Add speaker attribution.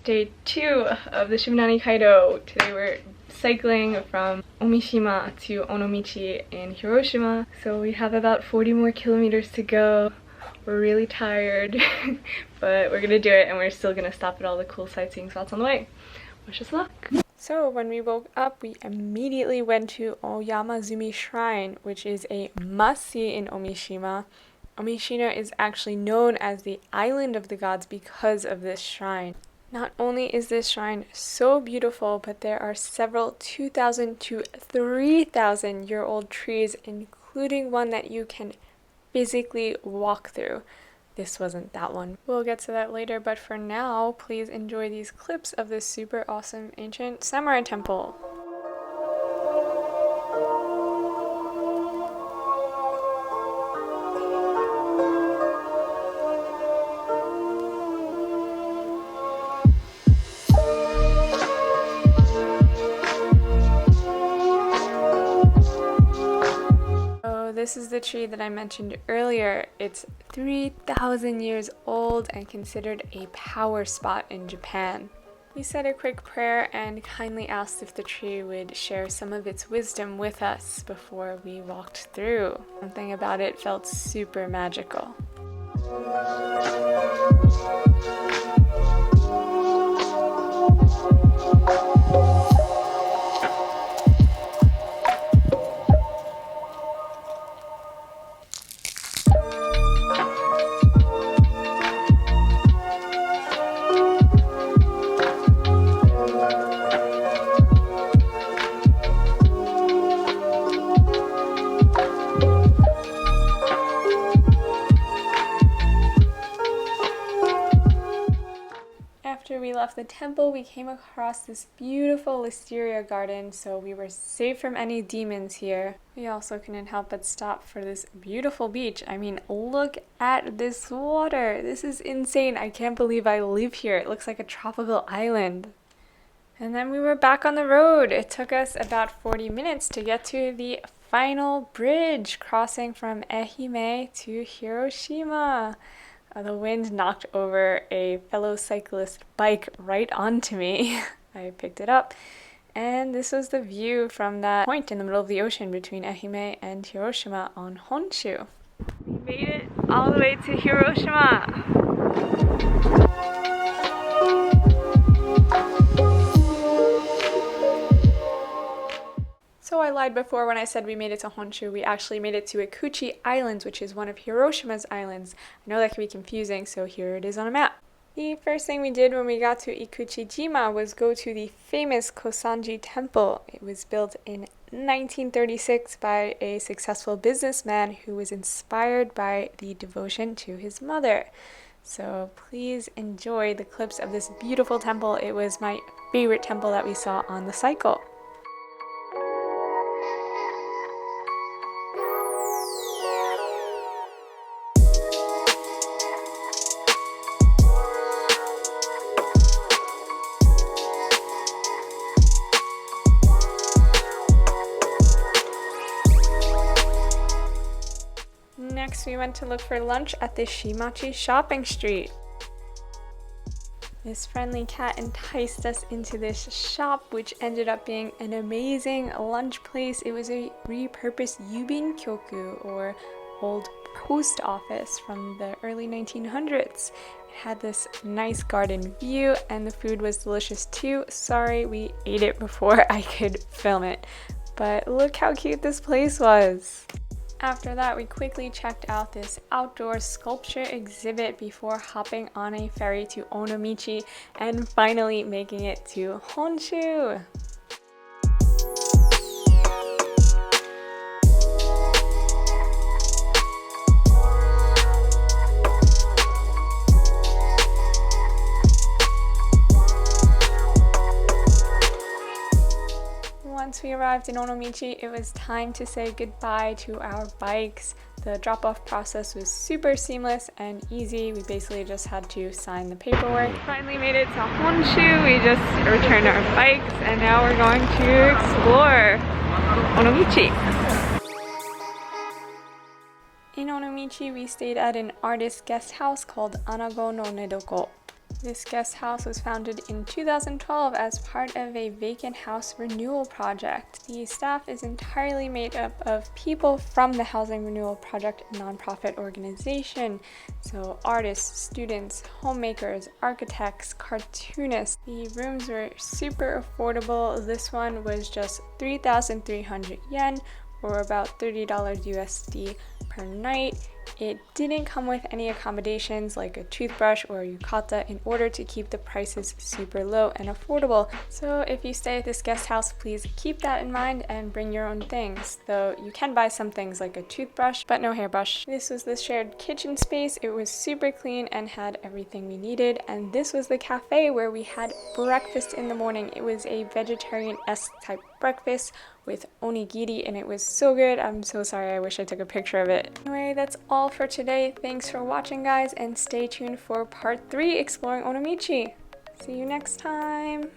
Speaker 1: day 2 of the Shiminami Kaido. Today we're cycling from Omishima to Onomichi in Hiroshima. So we have about 40 more kilometers to go. We're really tired, but we're gonna do it, and we're still gonna stop at all the cool sightseeing spots on the way. Wish us luck. So when we woke up, we immediately went to Oyamazumi Shrine, which is a must-see in Omishima. Omishima is actually known as the Island of the Gods because of this shrine. Not only is this shrine so beautiful, but there are several 2,000 to 3,000 year old trees, including one that you can physically walk through. This wasn't that one. We'll get to that later, but for now, please enjoy these clips of this super awesome ancient samurai temple. This is the tree that I mentioned earlier. It's 3,000 years old and considered a power spot in Japan. We said a quick prayer and kindly asked if the tree would share some of its wisdom with us before we walked through. Something about it felt super magical. After we left the temple, we came across this beautiful wisteria garden, so we were safe from any demons here. We also couldn't help but stop for this beautiful beach. I mean, look at this water. This is insane. I can't believe I live here. It looks like a tropical island. And then we were back on the road. It took us about 40 minutes to get to the final bridge, crossing from Ehime to Hiroshima. The wind knocked over a fellow cyclist bike right onto me. I picked it up, and this was the view from that point in the middle of the ocean between Ehime and Hiroshima on Honshu. We made it all the way to Hiroshima. So I lied before when I said we made it to Honshu. We actually made it to Ikuchi Islands, which is one of Hiroshima's islands. I know that can be confusing, so here it is on a map. The first thing we did when we got to Ikuchijima was go to the famous Kosanji Temple. It was built in 1936 by a successful businessman who was inspired by the devotion to his mother. So please enjoy the clips of this beautiful temple. It was my favorite temple that we saw on the cycle. Next, we went to look for lunch at the Shimachi shopping street. This friendly cat enticed us into this shop, which ended up being an amazing lunch place. It was a repurposed yubin kyoku, or old post office from the early 1900s. It had this nice garden view, and the food was delicious too. Sorry, we ate it before I could film it, but look how cute this place was. After that, we quickly checked out this outdoor sculpture exhibit before hopping on a ferry to Onomichi and finally making it to Honshu. Once we arrived in Onomichi, it was time to say goodbye to our bikes. The drop-off process was super seamless and easy. We basically just had to sign the paperwork. Finally made it to Honshu. We just returned our bikes, and now we're going to explore Onomichi. In Onomichi, we stayed at an artist guest house called Anago no Nedoko. This guest house was founded in 2012 as part of a vacant house renewal project. The staff is entirely made up of people from the Housing Renewal Project nonprofit organization. So artists, students, homemakers, architects, cartoonists. The rooms were super affordable. This one was just 3,300 yen, or about $30 USD per night. It didn't come with any accommodations like a toothbrush or a yukata in order to keep the prices super low and affordable. So if you stay at this guest house, please keep that in mind and bring your own things. Though you can buy some things like a toothbrush, but no hairbrush. This was the shared kitchen space. It was super clean and had everything we needed. And this was the cafe where we had breakfast in the morning. It was a vegetarian-esque type breakfast with onigiri, and it was so good. I'm so sorry, I wish I took a picture of it. Anyway, that's all for today. Thanks for watching, guys, and stay tuned for part 3 exploring Onomichi. See you next time!